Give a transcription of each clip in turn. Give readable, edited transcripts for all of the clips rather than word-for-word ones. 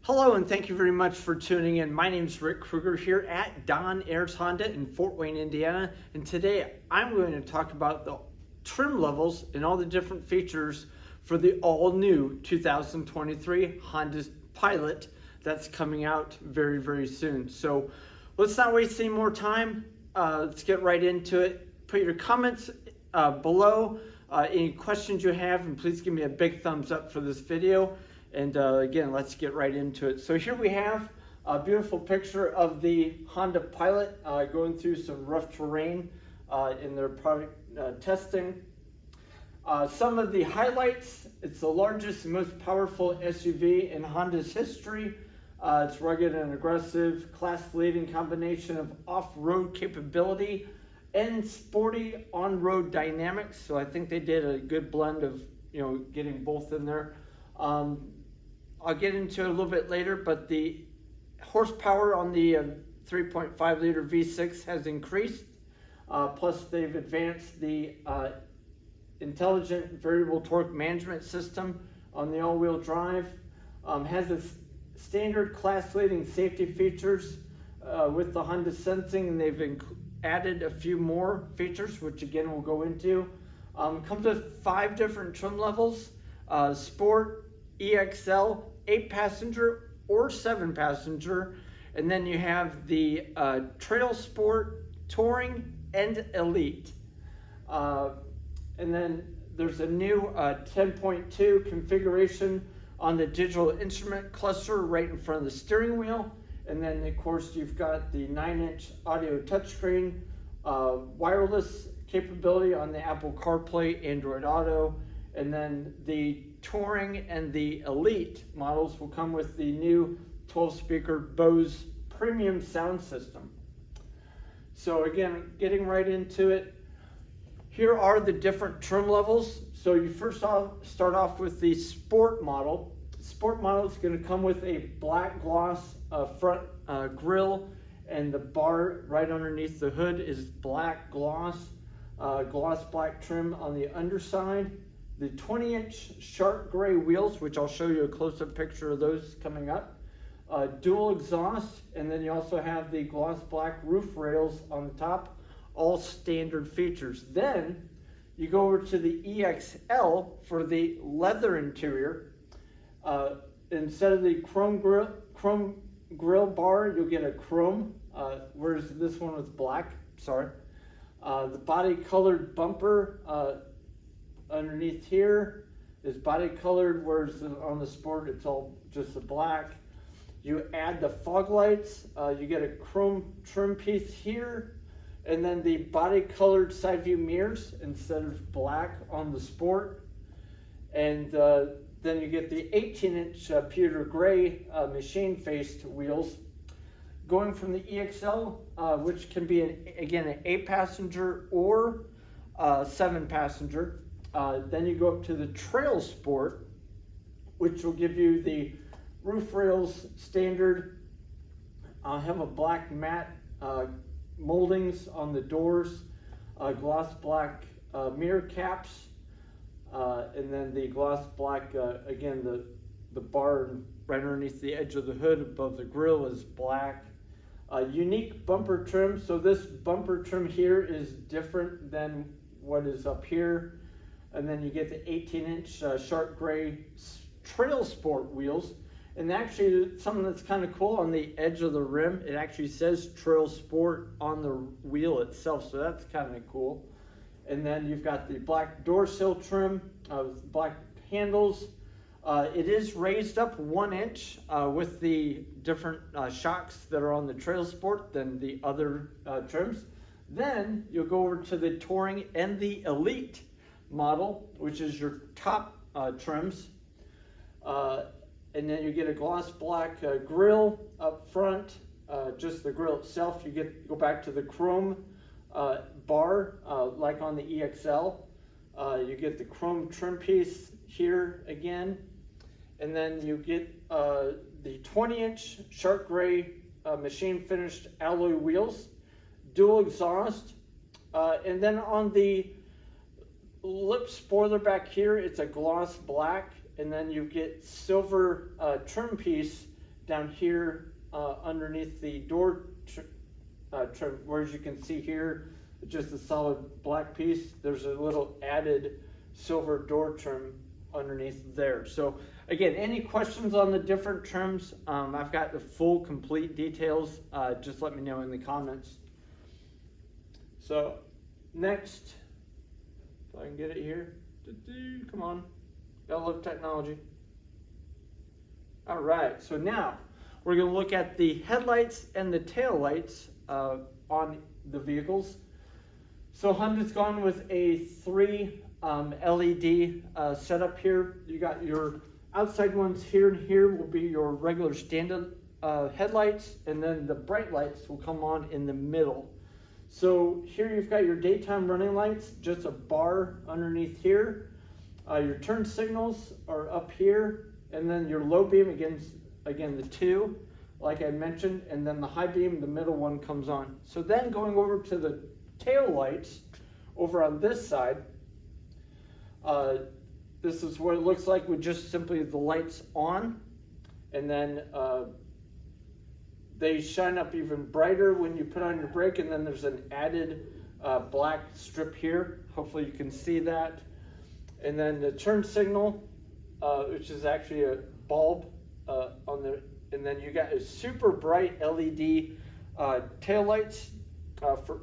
Hello and thank you very much for tuning in. My name is Rick Kruger here at Don Ayers Honda in Fort Wayne, Indiana. And today I'm going to talk about the trim levels and all the different features for the all-new 2023 Honda Pilot that's coming out very, very soon. So let's not waste any more time. Let's get right into it. Put your comments below, any questions you have, and please give me a big thumbs up for this video. And again, let's get right into it. So here we have a beautiful picture of the Honda Pilot going through some rough terrain in their product testing. Some of the highlights: it's the largest and most powerful SUV in Honda's history. It's rugged and aggressive, class-leading combination of off-road capability and sporty on-road dynamics. So I think they did a good blend of, getting both in there. I'll get into it a little bit later, but the horsepower on the 3.5 liter V6 has increased. Plus they've advanced the intelligent variable torque management system on the all-wheel drive. Has a standard class-leading safety features with the Honda sensing, and they've added a few more features, which again we'll go into. Comes with 5 different trim levels: Sport, EXL, 8-passenger or 7-passenger, and then you have the TrailSport, Touring, and Elite. And then there's a new 10.2 configuration on the digital instrument cluster right in front of the steering wheel. And then of course you've got the 9-inch audio touchscreen, wireless capability on the Apple CarPlay, Android Auto, and then the Touring and the Elite models will come with the new 12-speaker Bose premium sound system. So again, getting right into it, here are the different trim levels. So you first start off with the Sport model. Sport model is going to come with a black gloss front grille, and the bar right underneath the hood is black gloss black trim on the underside. The 20-inch sharp gray wheels, which I'll show you a close-up picture of those coming up. Dual exhaust, and then you also have the gloss black roof rails on the top, all standard features. Then you go over to the EXL for the leather interior. Instead of the chrome grill bar, you'll get a chrome, whereas this one was black, sorry. The body colored bumper underneath here is body colored, whereas on the Sport it's all just the black. You add the fog lights, you get a chrome trim piece here, and then the body colored side view mirrors instead of black on the Sport. And then you get the 18-inch pewter gray machine faced wheels. Going from the EXL, which can be again an 8-passenger or 7-passenger. Then you go up to the TrailSport, which will give you the roof rails standard. Have a black matte moldings on the doors, gloss black mirror caps, and then the gloss black, again, the bar right underneath the edge of the hood above the grille is black. Unique bumper trim. So this bumper trim here is different than what is up here. And then you get the 18-inch sharp gray TrailSport wheels. And actually, something that's kind of cool, on the edge of the rim, it actually says TrailSport on the wheel itself. So that's kind of cool. And then you've got the black door sill trim with black handles. It is raised up 1 inch with the different shocks that are on the TrailSport than the other trims. Then you'll go over to the Touring and the Elite model, which is your top trims, and then you get a gloss black grille up front, just the grille itself. You go back to the chrome bar like on the EXL. You get the chrome trim piece here again, and then you get the 20-inch sharp gray machine finished alloy wheels, dual exhaust, and then on the lip spoiler back here, it's a gloss black, and then you get silver trim piece down here underneath the door trim, where as you can see here, just a solid black piece. There's a little added silver door trim underneath there. So again, any questions on the different trims? I've got the full complete details. Just let me know in the comments. So next, if I can get it here. Come on, gotta love technology. All right, so now we're gonna look at the headlights and the tail lights on the vehicles. So Honda's gone with a 3 LED setup here. You got your outside ones here, and here will be your regular standard headlights, and then the bright lights will come on in the middle. So here you've got your daytime running lights, just a bar underneath here. Your turn signals are up here, and then your low beam, again the 2, like I mentioned, and then the high beam, the middle one comes on. So then going over to the tail lights over on this side, this is what it looks like with just simply the lights on, and then they shine up even brighter when you put on your brake, and then there's an added black strip here. Hopefully you can see that. And then the turn signal, which is actually a bulb and then you got a super bright LED tail lights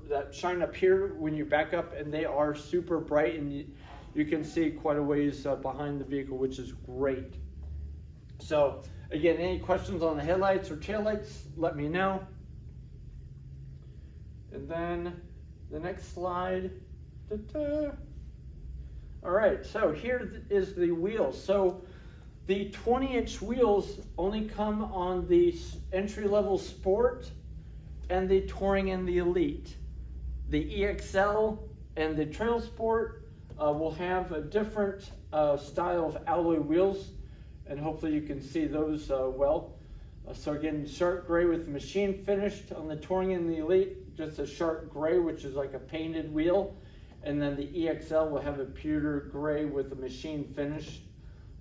that shine up here when you back up, and they are super bright, and you can see quite a ways behind the vehicle, which is great. So again, any questions on the headlights or taillights, let me know. And then the next slide. All right, so here is the wheels. So the 20-inch wheels only come on the entry-level Sport and the Touring and the Elite. The EXL and the TrailSport will have a different style of alloy wheels, and hopefully you can see those well. So again, sharp gray with machine finished on the Touring and the Elite, just a sharp gray, which is like a painted wheel. And then the EXL will have a pewter gray with a machine finish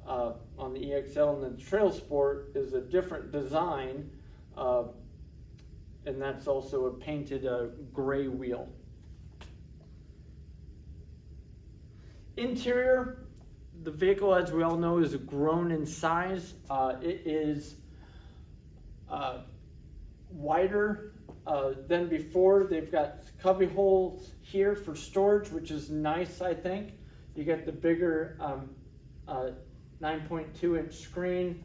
on the EXL, and then the TrailSport is a different design, and that's also a painted gray wheel. Interior, the vehicle, as we all know, is grown in size. It is wider than before. They've got cubby holes here for storage, which is nice, I think. You get the bigger 9.2-inch screen.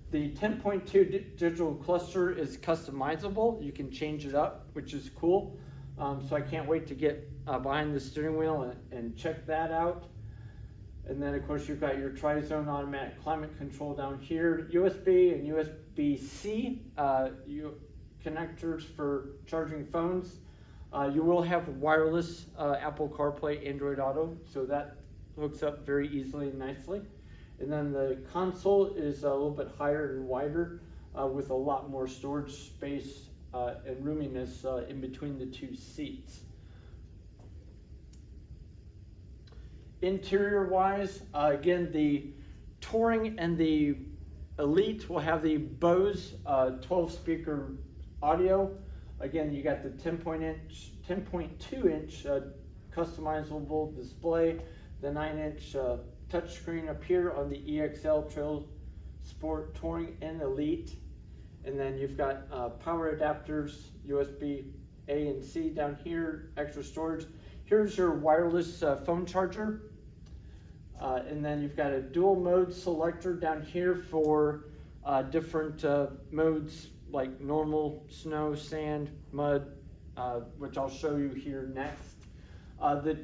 The 10.2 digital cluster is customizable. You can change it up, which is cool. So I can't wait to get behind the steering wheel and check that out. And then of course you've got your tri-zone automatic climate control down here, USB and USB-C connectors for charging phones. You will have wireless Apple CarPlay, Android Auto, so that hooks up very easily and nicely. And then the console is a little bit higher and wider with a lot more storage space and roominess in between the two seats. Interior wise, again, the Touring and the Elite will have the Bose 12 speaker audio. Again, you got the 10.2-inch customizable display, the 9-inch touchscreen up here on the EXL, TrailSport, Touring, and Elite. And then you've got power adapters, USB A and C down here, extra storage. Here's your wireless phone charger. And then you've got a dual mode selector down here for different modes like normal, snow, sand, mud, which I'll show you here next. The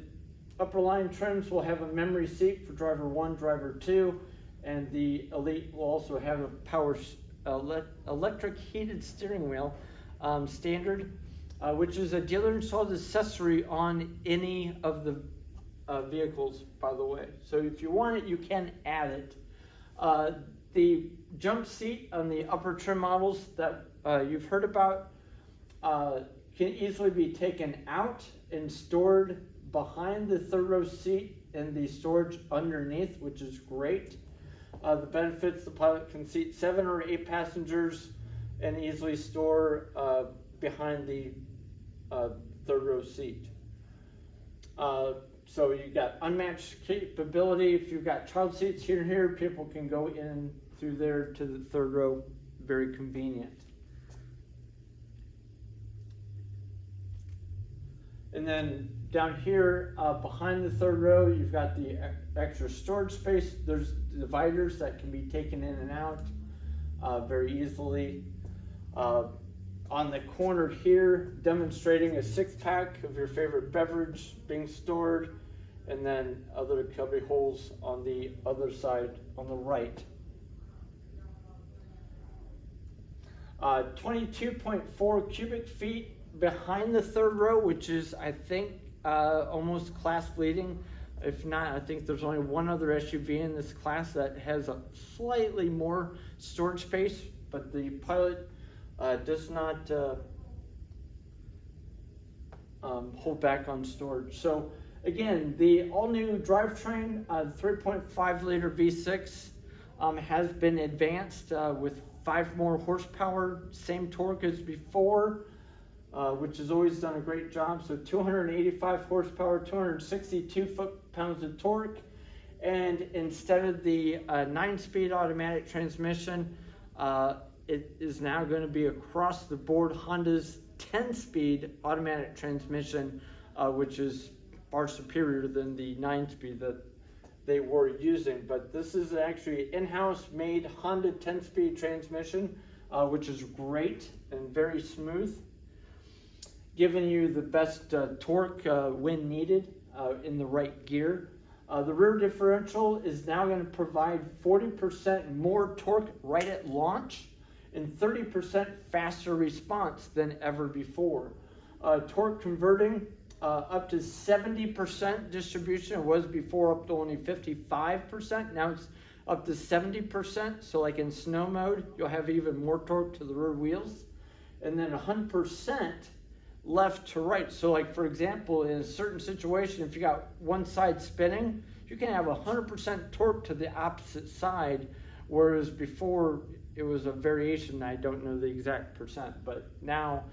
upper line trims will have a memory seat for driver 1, driver 2, and the Elite will also have a power electric heated steering wheel standard, which is a dealer installed accessory on any of the vehicles, by the way. So if you want it, you can add it. The jump seat on the upper trim models that you've heard about can easily be taken out and stored behind the third row seat and the storage underneath, which is great. The benefits: the pilot can seat 7 or 8 passengers. and easily store behind the third row seat. So you got unmatched capability. If you've got child seats here and here, people can go in through there to the third row. Very convenient. And then down here behind the third row, you've got the extra storage space. There's dividers that can be taken in and out very easily. On the corner here, demonstrating a 6-pack of your favorite beverage being stored, and then other cubby holes on the other side on the right. 22.4 cubic feet behind the third row, which is, I think, almost class leading. If not, I think there's only one other SUV in this class that has a slightly more storage space, but the Pilot does not hold back on storage. So again, the all-new drivetrain, 3.5 liter V6, has been advanced with 5 more horsepower, same torque as before, which has always done a great job. So 285 horsepower, 262 foot-pounds of torque, and instead of the 9-speed automatic transmission, it is now going to be across the board Honda's 10-speed automatic transmission, which is far superior than the 9-speed that they were using. But this is actually in-house made Honda 10-speed transmission, which is great and very smooth, giving you the best torque when needed in the right gear. The rear differential is now going to provide 40% more torque right at launch and 30% faster response than ever before. Torque converting up to 70% distribution. It was before up to only 55%. Now it's up to 70%. So like in snow mode, you'll have even more torque to the rear wheels. And then 100% left to right. So like, for example, in a certain situation, if you got one side spinning, you can have 100% torque to the opposite side, whereas before it was a variation. I don't know the exact percent, but now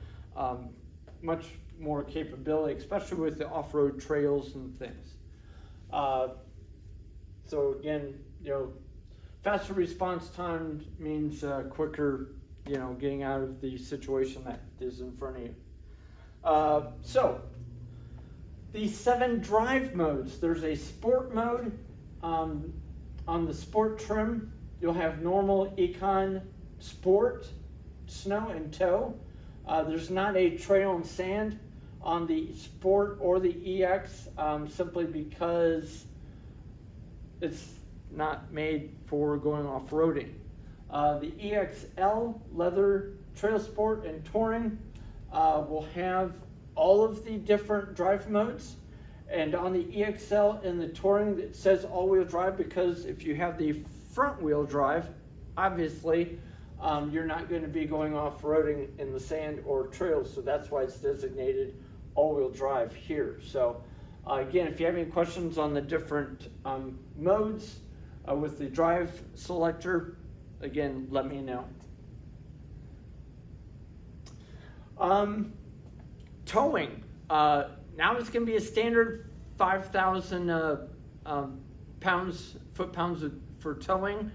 much more capability, especially with the off-road trails and things. So again, faster response time means quicker, getting out of the situation that is in front of you. So the 7 drive modes. There's a sport mode. On the sport trim, you'll have normal, econ, sport, snow, and tow. There's not a trail and sand on the sport or the EX, simply because it's not made for going off-roading. The EXL, leather, TrailSport, and touring will have all of the different drive modes. And on the EXL and the touring, it says all-wheel drive, because if you have the front-wheel drive, obviously you're not going to be going off-roading in the sand or trails, so that's why it's designated all-wheel drive here. So again, if you have any questions on the different modes with the drive selector, again, let me know. Towing. Now it's going to be a standard 5,000 foot-pounds for towing.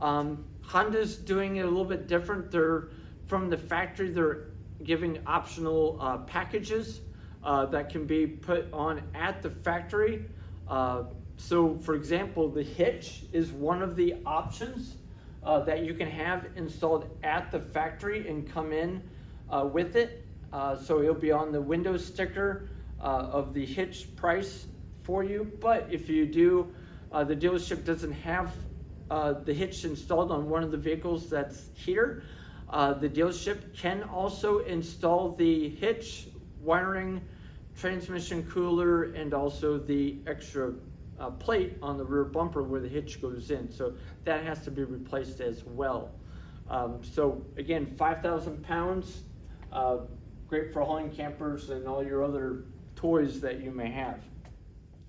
Honda's doing it a little bit different. From the factory, they're giving optional packages that can be put on at the factory. So for example, the hitch is one of the options that you can have installed at the factory and come in with it. So it'll be on the window sticker of the hitch price for you. But if you do, the dealership doesn't have the hitch installed on one of the vehicles that's here, the dealership can also install the hitch, wiring, transmission cooler, and also the extra plate on the rear bumper where the hitch goes in. So that has to be replaced as well. So again, 5,000 pounds, great for hauling campers and all your other toys that you may have.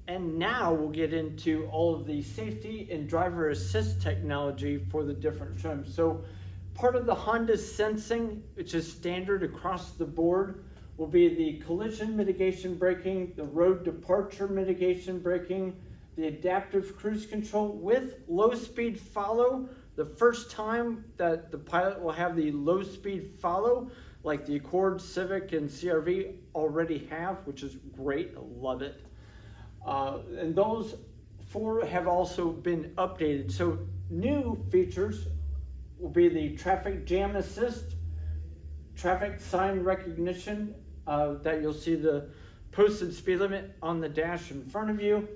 And now we'll get into all of the safety and driver assist technology for the different trims. So part of the Honda sensing, which is standard across the board, will be the collision mitigation braking, the road departure mitigation braking, the adaptive cruise control with low speed follow. The first time that the Pilot will have the low speed follow, like the Accord, Civic, and CR-V already have, which is great, I love it. And those 4 have also been updated. So new features will be the traffic jam assist, traffic sign recognition, that you'll see the posted speed limit on the dash in front of you,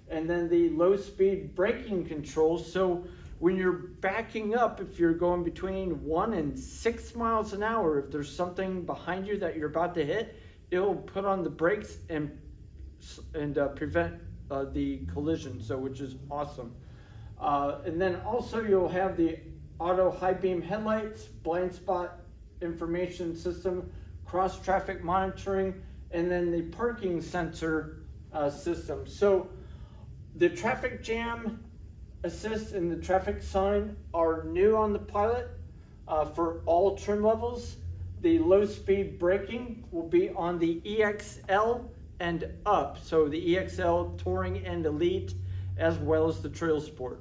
and then the low speed braking control. So when you're backing up, if you're going between 1 and 6 miles an hour, if there's something behind you that you're about to hit, it'll put on the brakes and prevent the collision, so which is awesome. And then also you'll have the auto high beam headlights, blind spot information system, cross traffic monitoring, and then the parking sensor system. So the traffic jam assist and the traffic sign are new on the Pilot for all trim levels. The low speed braking will be on the EXL and up. So the EXL, Touring, and Elite, as well as the TrailSport.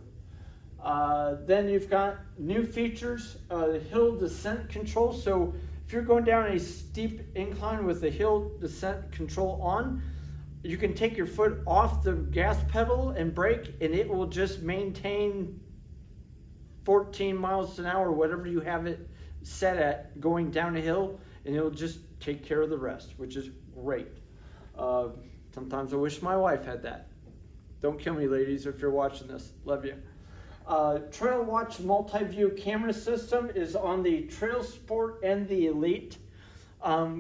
Then you've got new features, hill descent control. So if you're going down a steep incline with the hill descent control on, you can take your foot off the gas pedal and brake, and it will just maintain 14 miles an hour, whatever you have it set at, going down a hill, and it'll just take care of the rest, which is great. Sometimes I wish my wife had that. Don't kill me, ladies, if you're watching this. Love you. TrailWatch multi-view camera system is on the TrailSport and the Elite,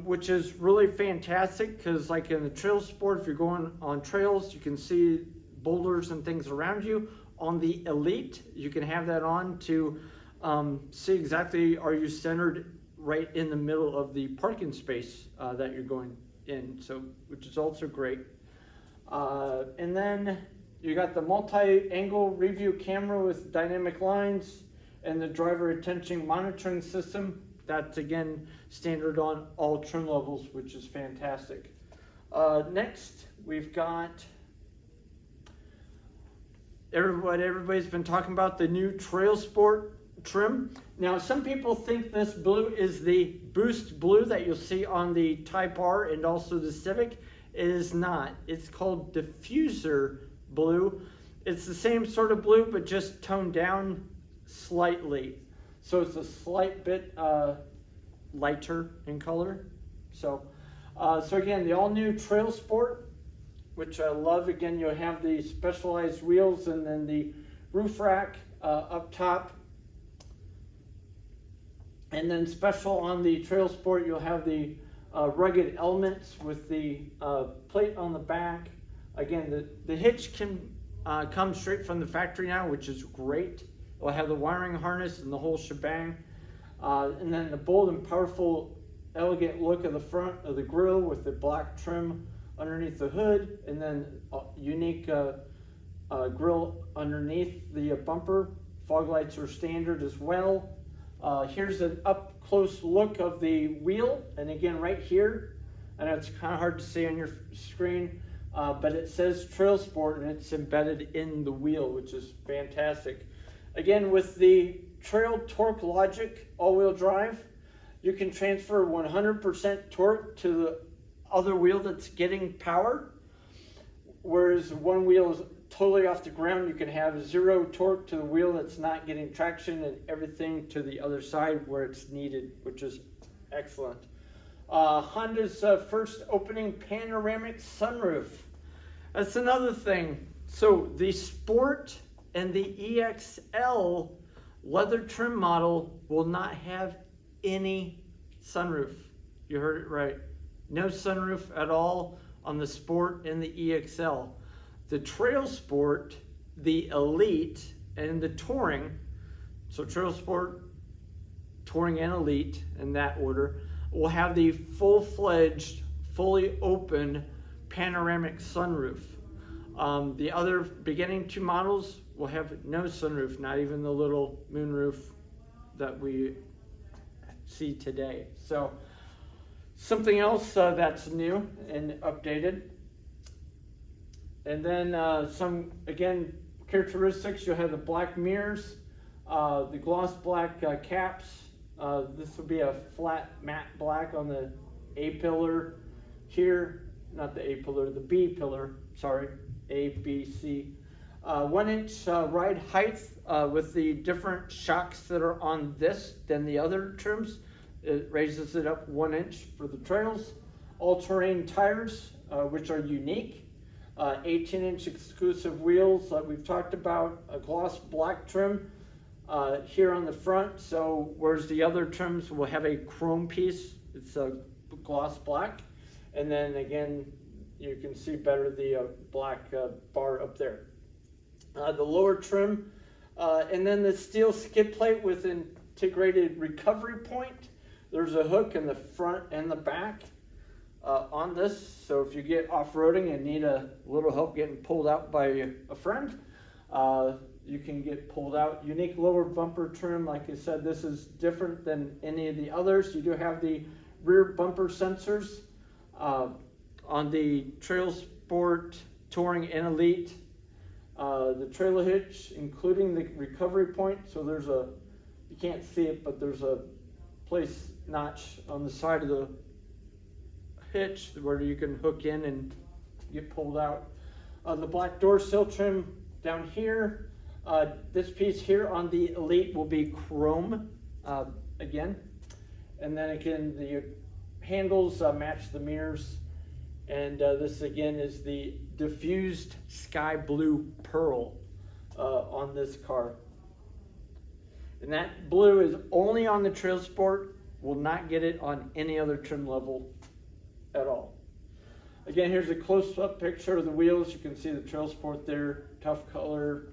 which is really fantastic because, like in the TrailSport, if you're going on trails, you can see boulders and things around you. On the Elite, you can have that on to see exactly, are you centered right in the middle of the parking space that you're going in, so which is also great. And then you got the multi-angle review camera with dynamic lines and the driver attention monitoring system. That's again standard on all trim levels, which is fantastic. Next, we've got what everybody's been talking about, the new TrailSport trim. Now, some people think this blue is the Boost blue that you'll see on the Type R and also the Civic. It is not. It's called Diffuser blue. It's the same sort of blue, but just toned down slightly. So it's a slight bit lighter in color. So again, the all-new TrailSport, which I love. Again, you'll have the specialized wheels and then the roof rack up top. And then special on the TrailSport, you'll have the rugged elements with the plate on the back. Again, the hitch can come straight from the factory now, which is great. It'll have the wiring harness and the whole shebang. And then the bold and powerful, elegant look of the front of the grille with the black trim underneath the hood, and then unique grille underneath the bumper. Fog lights are standard as well. Here's an up-close look of the wheel, and again right here, I know it's kind of hard to see on your screen, but it says TrailSport and it's embedded in the wheel, which is fantastic. Again, with the Trail Torque Logic all-wheel drive, you can transfer 100% torque to the other wheel that's getting power, whereas one wheel is totally off the ground. You can have 0 torque to the wheel that's not getting traction, and everything to the other side where it's needed, which is excellent. Honda's first opening panoramic sunroof. That's another thing. So the Sport and the EXL leather trim model will not have any sunroof. You heard it right. No sunroof at all on the Sport and the EXL. The TrailSport, the Elite, and the Touring, so TrailSport, Touring, and Elite in that order, will have the full-fledged, fully open panoramic sunroof. The other beginning 2 models will have no sunroof, not even the little moonroof that we see today. So something else that's new and updated. And then some, again, characteristics. You'll have the black mirrors, the gloss black caps. This will be a flat matte black on the A pillar here, not the A pillar, the B pillar, sorry, A, B, C. 1 inch ride height with the different shocks that are on this than the other trims. It raises it up 1 inch for the trails. All-terrain tires, which are unique. 18-inch exclusive wheels like we've talked about. A gloss black trim here on the front. So whereas the other trims will have a chrome piece, it's a gloss black. And then again, you can see better the black bar up there. The lower trim, and then the steel skid plate with integrated recovery point. There's a hook in the front and the back on this, so if you get off-roading and need a little help getting pulled out by a friend, you can get pulled out. Unique lower bumper trim, like I said, this is different than any of the others. You do have the rear bumper sensors on the TrailSport, Touring, and Elite. The trailer hitch, including the recovery point, so there's a, you can't see it, but there's a place notch on the side of the hitch where you can hook in and get pulled out. The black door sill trim down here. This piece here on the Elite will be chrome again, and then again the handles match the mirrors, and this again is the diffused sky blue pearl on this car, and that blue is only on the TrailSport. Will not get it on any other trim level at all. Again, here's a close-up picture of the wheels. You can see the TrailSport there, tough color.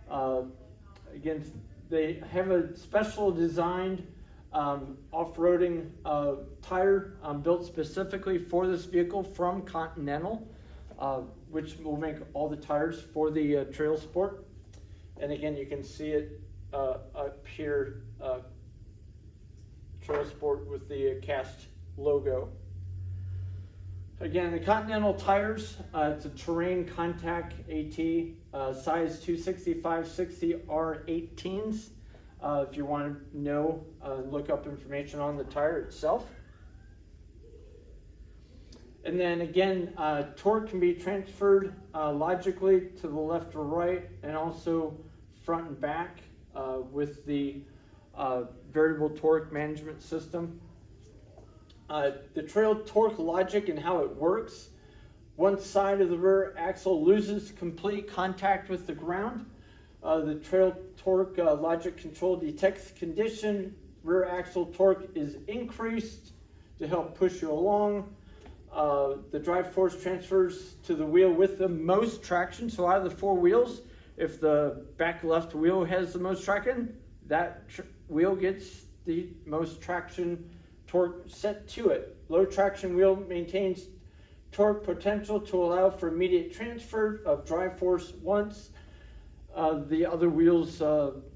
Again, they have a special designed off-roading tire built specifically for this vehicle from Continental, which will make all the tires for the TrailSport. And again, you can see it up here, TrailSport with the cast logo. Again, the Continental tires, it's a terrain contact AT, size 265/60 R18s. If you want to know, look up information on the tire itself. And then again, torque can be transferred logically to the left or right, and also front and back with the variable torque management system. The trail torque logic and how it works. One side of the rear axle loses complete contact with the ground. The trail torque logic control detects condition. Rear axle torque is increased to help push you along. The drive force transfers to the wheel with the most traction. So out of the 4 wheels, if the back left wheel has the most traction, that wheel gets the most traction torque set to it. Low traction wheel maintains torque potential to allow for immediate transfer of drive force once the other wheels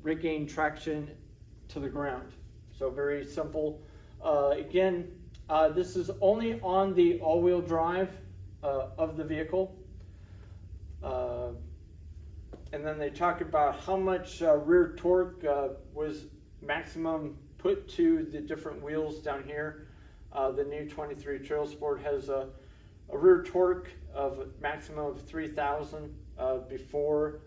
regain traction to the ground. So very simple. Again, this is only on the all-wheel drive of the vehicle. And then they talk about how much rear torque was maximum put to the different wheels down here. The new 23 TrailSport has a rear torque of maximum of 3,000. Before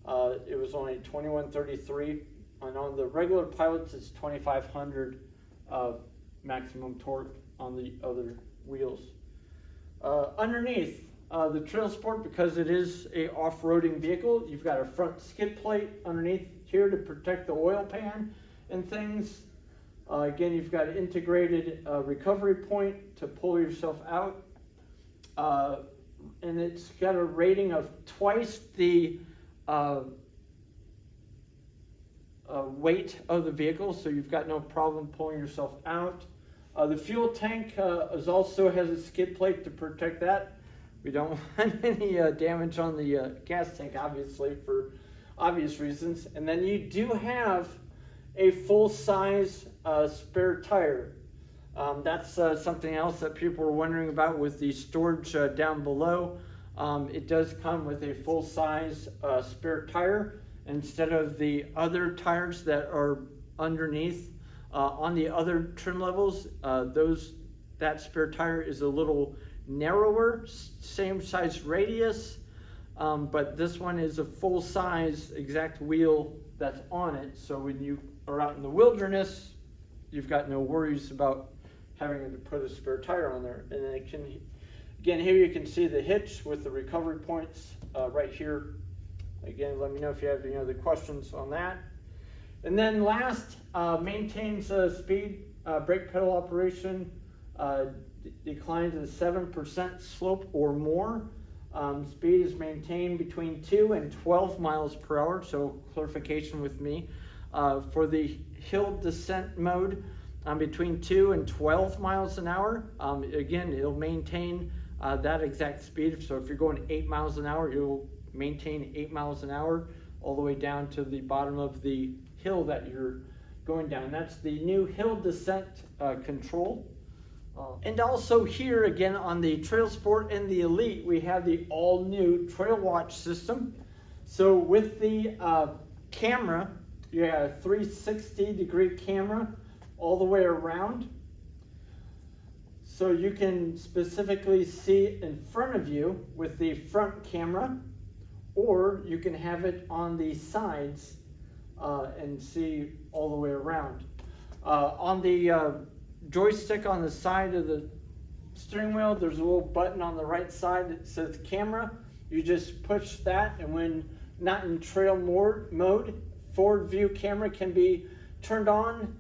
it was only 2133, and on the regular pilots it's 2,500 maximum torque on the other wheels. Underneath the TrailSport, because it is a off-roading vehicle, you've got a front skid plate underneath here to protect the oil pan and things. Again, you've got an integrated recovery point to pull yourself out. And it's got a rating of twice the weight of the vehicle, so you've got no problem pulling yourself out. The fuel tank also has a skid plate to protect that. We don't want any damage on the gas tank, obviously, for obvious reasons. And then you do have a full-size spare tire. That's something else that people were wondering about with the storage down below. It does come with a full-size spare tire instead of the other tires that are underneath. On the other trim levels, that spare tire is a little narrower, same size radius, but this one is a full-size exact wheel that's on it. So when you are out in the wilderness, you've got no worries about having to put a spare tire on there. And then it can, again, here you can see the hitch with the recovery points right here. Again, let me know if you have any other questions on that. And then last, maintains speed, brake pedal operation, declines to 7% slope or more. Speed is maintained between 2 and 12 miles per hour, so clarification with me. For the hill descent mode, between 2 and 12 miles an hour. Again, it'll maintain that exact speed. So if you're going 8 miles an hour, it'll maintain 8 miles an hour all the way down to the bottom of the hill that you're going down. That's the new hill descent control. And also here again on the TrailSport and the Elite, we have the all new TrailWatch system. So with the camera, you have a 360-degree camera all the way around. So you can specifically see in front of you with the front camera, or you can have it on the sides and see all the way around. On the joystick on the side of the steering wheel, there's a little button on the right side that says camera. You just push that, and when not in trail mode, forward view camera can be turned on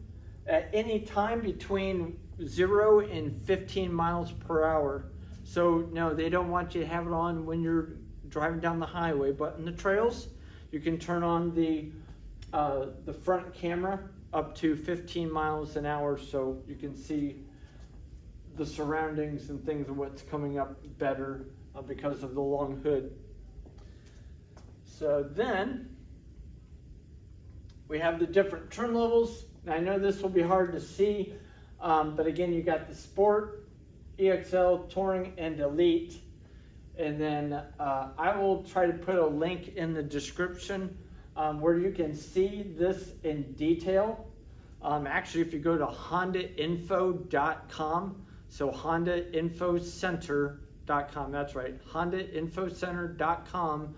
at any time between 0 and 15 miles per hour. So no, they don't want you to have it on when you're driving down the highway, but in the trails, you can turn on the front camera up to 15 miles an hour, so you can see the surroundings and things of what's coming up better because of the long hood. So then we have the different trim levels. Now, I know this will be hard to see, but again, you got the Sport, EXL, Touring, and Elite. And then I will try to put a link in the description where you can see this in detail. Actually, if you go to hondainfo.com, so hondainfocenter.com, that's right, hondainfocenter.com,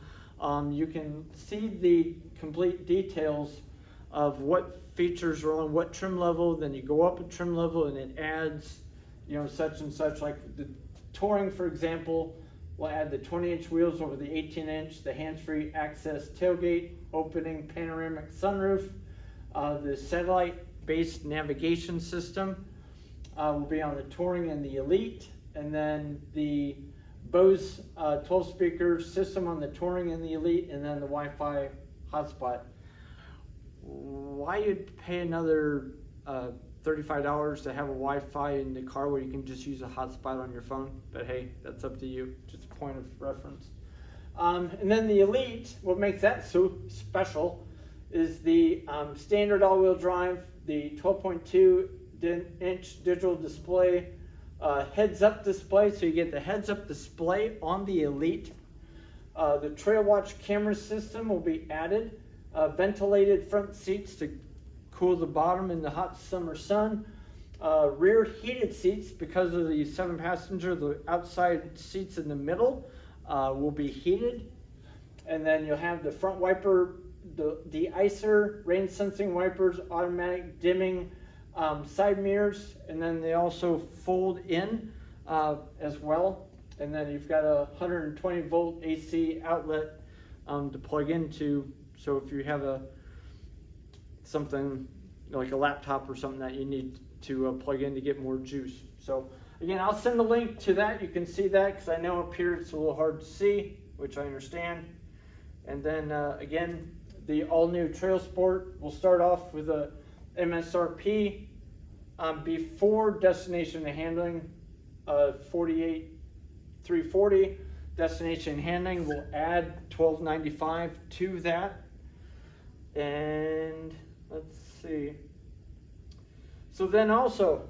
you can see the complete details of what features are on what trim level. Then you go up a trim level and it adds, such and such. Like the Touring, for example, will add the 20-inch wheels over the 18-inch, the hands-free access tailgate, opening panoramic sunroof, the satellite-based navigation system will be on the Touring and the Elite, and then the Bose 12-speaker system on the Touring and the Elite, and then the Wi-Fi hotspot. Why you'd pay another $35 to have a Wi-Fi in the car where you can just use a hotspot on your phone? But hey, that's up to you, just a point of reference. And then the Elite, what makes that so special is the standard all-wheel drive, the 12.2-inch digital display, heads-up display, so you get the heads-up display on the Elite. The TrailWatch camera system will be added, ventilated front seats to cool the bottom in the hot summer sun, rear heated seats because of the 7-passenger, the outside seats in the middle will be heated, and then you'll have the front wiper, the de-icer, rain sensing wipers, automatic dimming side mirrors, and then they also fold in as well. And then you've got a 120 volt AC outlet to plug into. So if you have something like a laptop or something that you need to plug in to get more juice. So again, I'll send the link to that. You can see that because I know up here it's a little hard to see, which I understand. And then again, the all-new TrailSport will start off with a MSRP before destination handling $48,340. Destination handling will add $1295 to that. And let's see. So then also,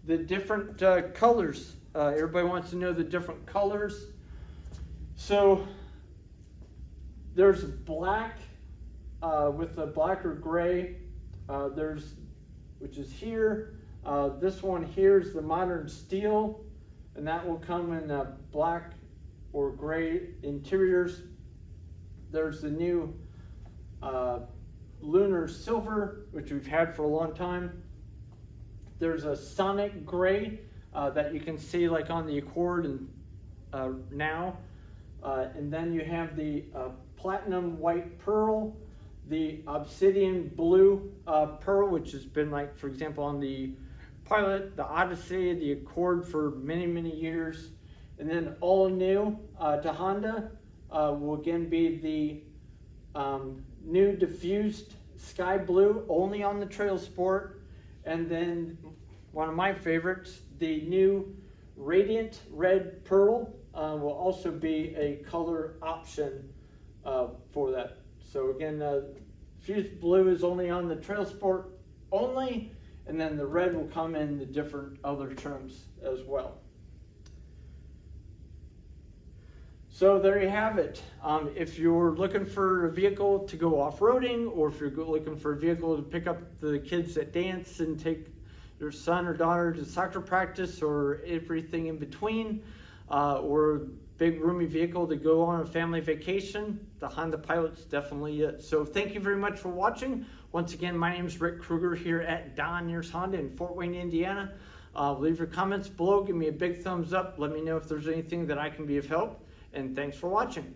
the different colors. Everybody wants to know the different colors. So there's black with the black or gray. Which is here. This one here is the modern steel, and that will come in black or gray interiors. There's the new lunar silver, which we've had for a long time. There's a sonic gray that you can see like on the Accord and now. And then you have the platinum white pearl, the obsidian blue pearl, which has been like, for example, on the Pilot, the Odyssey, the Accord for many, many years. And then all new to Honda will again be the new diffused sky blue, only on the TrailSport. And then one of my favorites, the new radiant red pearl will also be a color option for that. So again, diffused blue is only on the TrailSport only, and then the red will come in the different other trims as well. So there you have it. If you're looking for a vehicle to go off-roading, or if you're looking for a vehicle to pick up the kids at dance and take your son or daughter to soccer practice, or everything in between, or a big roomy vehicle to go on a family vacation, the Honda Pilot's definitely it. So thank you very much for watching. Once again, my name is Rick Kruger here at Don Nears Honda in Fort Wayne, Indiana. Leave your comments below. Give me a big thumbs up. Let me know if there's anything that I can be of help. And thanks for watching.